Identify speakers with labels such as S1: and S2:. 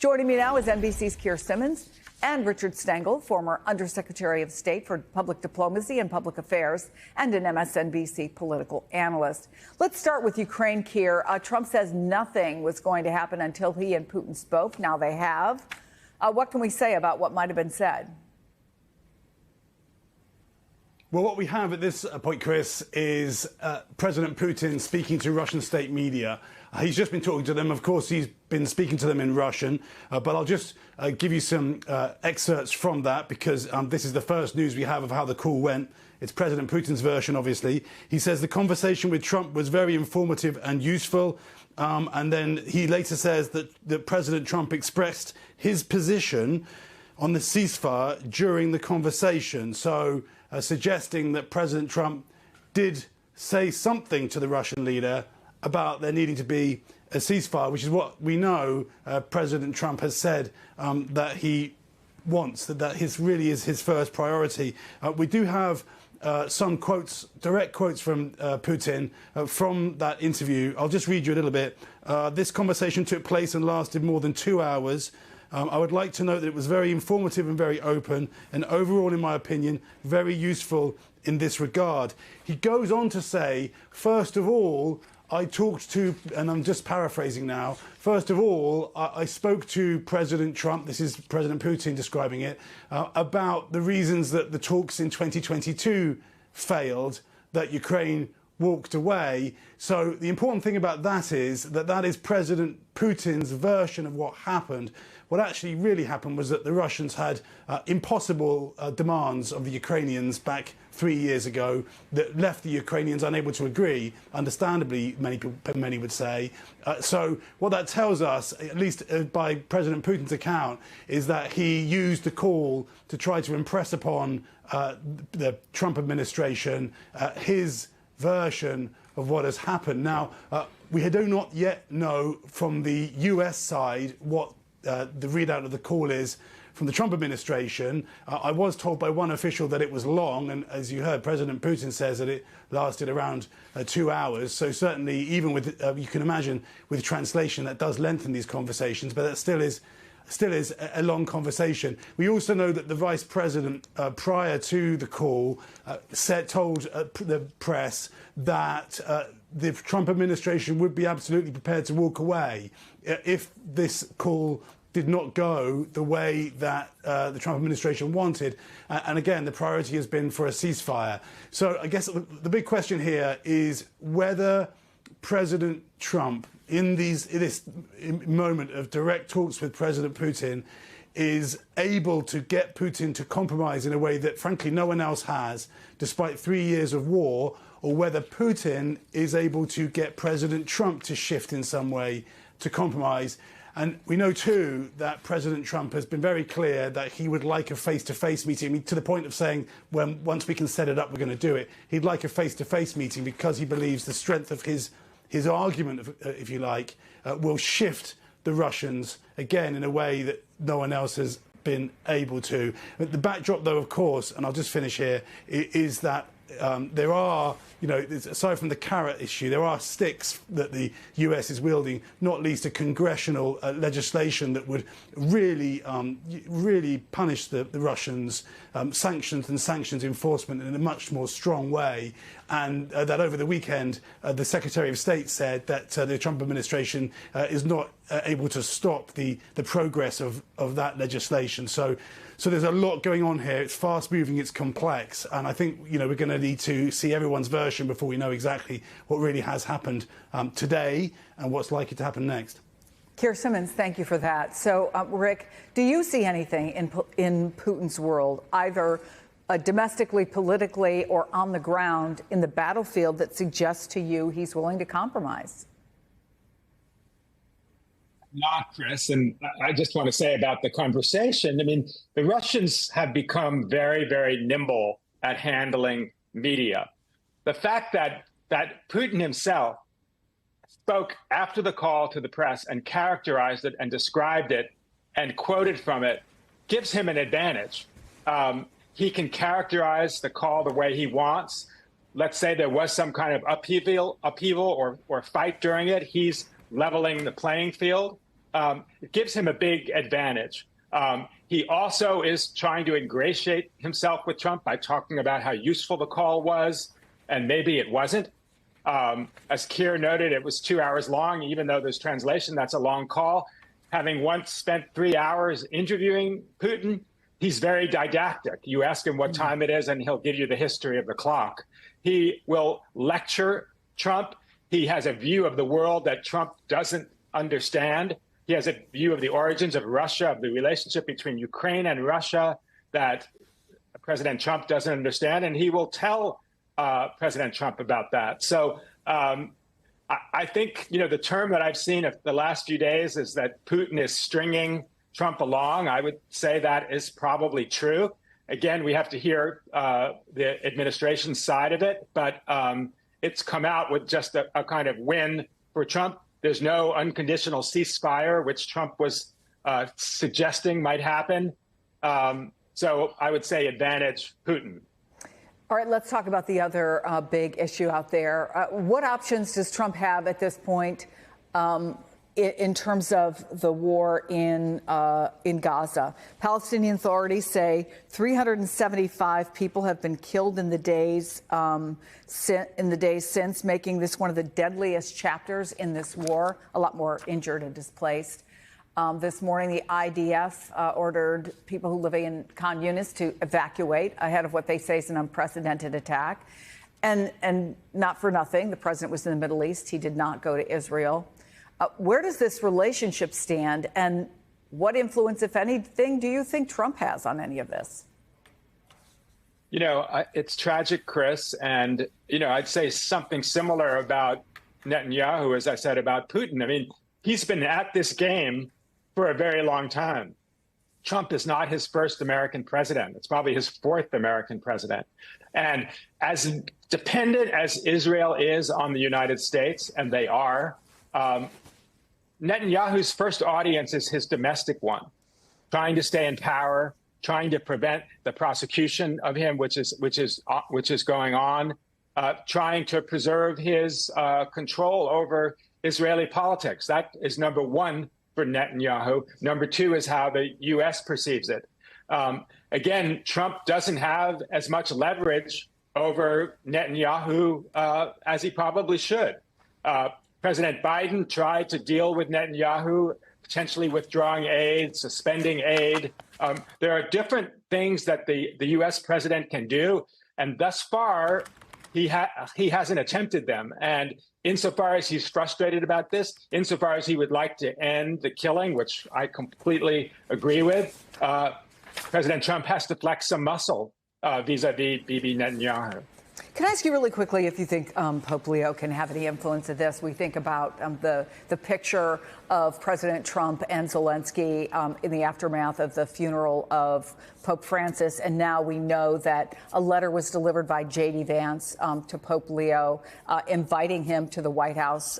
S1: Joining me now is NBC's Keir Simmons and Richard Stengel, former Undersecretary of State for Public Diplomacy and Public Affairs and an MSNBC political analyst. Let's start with Ukraine, Keir. Trump says nothing was going to happen until he and Putin spoke. Now they have. What can we say about what might have been said?
S2: Well, what we have at this point, Chris, is President Putin speaking to Russian state media. He's just been talking to them. Of course, he's been speaking to them in Russian, but I'll just give you some excerpts from that because this is the first news we have of how the call went. It's President Putin's version, obviously. He says the conversation with Trump was very informative and useful. And then he later says that President Trump expressed his position on the ceasefire during the conversation. So suggesting that President Trump did say something to the Russian leader about there needing to be a ceasefire, which is what we know President Trump has said that he wants, that his really is his first priority. We do have some quotes, direct quotes from Putin from that interview. I'll just read you a little bit. This conversation took place and lasted more than 2 hours. I would like to note that it was very informative and very open, and overall, in my opinion, very useful in this regard. He goes on to say, first of all, I talked to, and I'm just paraphrasing now, first of all, I spoke to President Trump, this is President Putin describing it, about the reasons that the talks in 2022 failed, that Ukraine walked away. So the important thing about that is that is President Putin's version of what happened. What actually really happened was that the Russians had impossible demands of the Ukrainians back 3 years ago that left the Ukrainians unable to agree, understandably, many would say. So what that tells us, at least by President Putin's account, is that he used the call to try to impress upon the Trump administration his version of what has happened. Now, we do not yet know from the US side what the readout of the call is from the Trump administration. I was told by one official that it was long, and as you heard, President Putin says that it lasted around 2 hours. So certainly, even with, you can imagine, with translation, that does lengthen these conversations, but that still is a long conversation. We also know that the vice president, prior to the call, told the press that the Trump administration would be absolutely prepared to walk away if this call did not go the way that the Trump administration wanted. And again, the priority has been for a ceasefire. So I guess the big question here is whether President Trump, in this moment of direct talks with President Putin, is able to get Putin to compromise in a way that, frankly, no one else has, despite 3 years of war, or whether Putin is able to get President Trump to shift in some way to compromise. And we know, too, that President Trump has been very clear that he would like a face-to-face meeting, I mean, to the point of saying, once we can set it up, we're going to do it. He'd like a face-to-face meeting because he believes the strength of his argument, if you like, will shift the Russians, again, in a way that no one else has been able to. But the backdrop, though, of course, and I'll just finish here, is that there are, aside from the carrot issue, there are sticks that the US is wielding, not least a congressional legislation that would really punish the Russians, sanctions enforcement in a much more strong way. And that over the weekend, the Secretary of State said that the Trump administration is not able to stop the progress of that legislation. So there's a lot going on here. It's fast moving, it's complex, and I think we're going to need to see everyone's version before we know exactly what really has happened today and what's likely to happen next.
S1: Keir Simmons, thank you for that. So, Rick, do you see anything in Putin's world, either domestically, politically, or on the ground in the battlefield that suggests to you he's willing to compromise?
S3: Not, Chris. And I just want to say about the conversation, I mean, the Russians have become very, very nimble at handling media. The fact that Putin himself spoke after the call to the press and characterized it and described it and quoted from it gives him an advantage. He can characterize the call the way he wants. Let's say there was some kind of upheaval or fight during it. He's leveling the playing field. it gives him a big advantage. He also is trying to ingratiate himself with Trump by talking about how useful the call was, and maybe it wasn't. As Keir noted, it was 2 hours long, even though there's translation, that's a long call. Having once spent 3 hours interviewing Putin, he's very didactic. You ask him what time it is, and he'll give you the history of the clock. He will lecture Trump. He has a view of the world that Trump doesn't understand. He has a view of the origins of Russia, of the relationship between Ukraine and Russia that President Trump doesn't understand, and he will tell President Trump about that. So I think, the term that I've seen of the last few days is that Putin is stringing Trump along. I would say that is probably true. Again, we have to hear the administration's side of it, but it's come out with just a kind of win for Trump. There's no unconditional ceasefire, which Trump was suggesting might happen. So I would say advantage Putin.
S1: All right, let's talk about the other big issue out there. What options does Trump have at this point in terms of the war in Gaza? Palestinian authorities say 375 people have been killed in the days since, making this one of the deadliest chapters in this war. A lot more injured and displaced. This morning, the IDF ordered people who live in Khan Yunis to evacuate ahead of what they say is an unprecedented attack. And not for nothing, the president was in the Middle East. He did not go to Israel. Where does this relationship stand, and what influence, if anything, do you think Trump has on any of this?
S3: It's tragic, Chris. And, I'd say something similar about Netanyahu, as I said about Putin. I mean, he's been at this game for a very long time. Trump is not his first American president. It's probably his fourth American president. And as dependent as Israel is on the United States, and they are, Netanyahu's first audience is his domestic one, trying to stay in power, trying to prevent the prosecution of him, which is going on, trying to preserve his control over Israeli politics. That is number one for Netanyahu. Number two is how the U.S. perceives it. Again, Trump doesn't have as much leverage over Netanyahu as he probably should. President Biden tried to deal with Netanyahu, potentially withdrawing aid, suspending aid. There are different things that the U.S. president can do, and thus far, he hasn't attempted them. And insofar as he's frustrated about this, insofar as he would like to end the killing, which I completely agree with, President Trump has to flex some muscle vis-a-vis Bibi Netanyahu.
S1: Can I ask you really quickly if you think Pope Leo can have any influence of this? We think about the picture of President Trump and Zelensky in the aftermath of the funeral of Pope Francis. And now we know that a letter was delivered by J.D. Vance to Pope Leo, inviting him to the White House